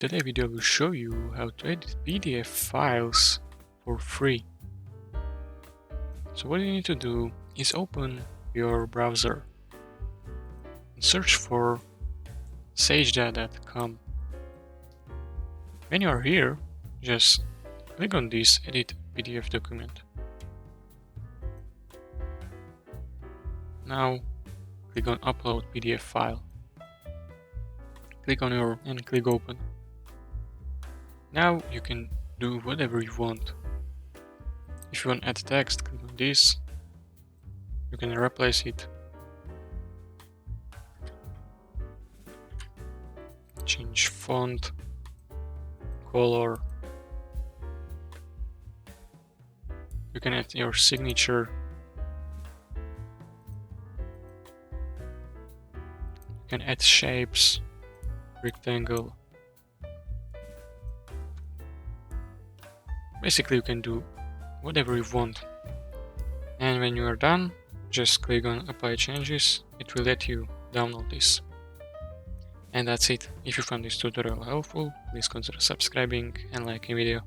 Today's video will show you how to edit PDF files for free. So what you need to do is open your browser and search for sagedata.com. When you are here, just click on this Edit PDF document. Now click on Upload PDF file. Click on and click Open. Now you can do whatever you want. If you want to add text, click on this. You can replace it. Change font, color. You can add your signature. You can add shapes, rectangle. Basically, you can do whatever you want. And when you are done, just click on Apply Changes. It will let you download this. And that's it. If you found this tutorial helpful, please consider subscribing and liking video.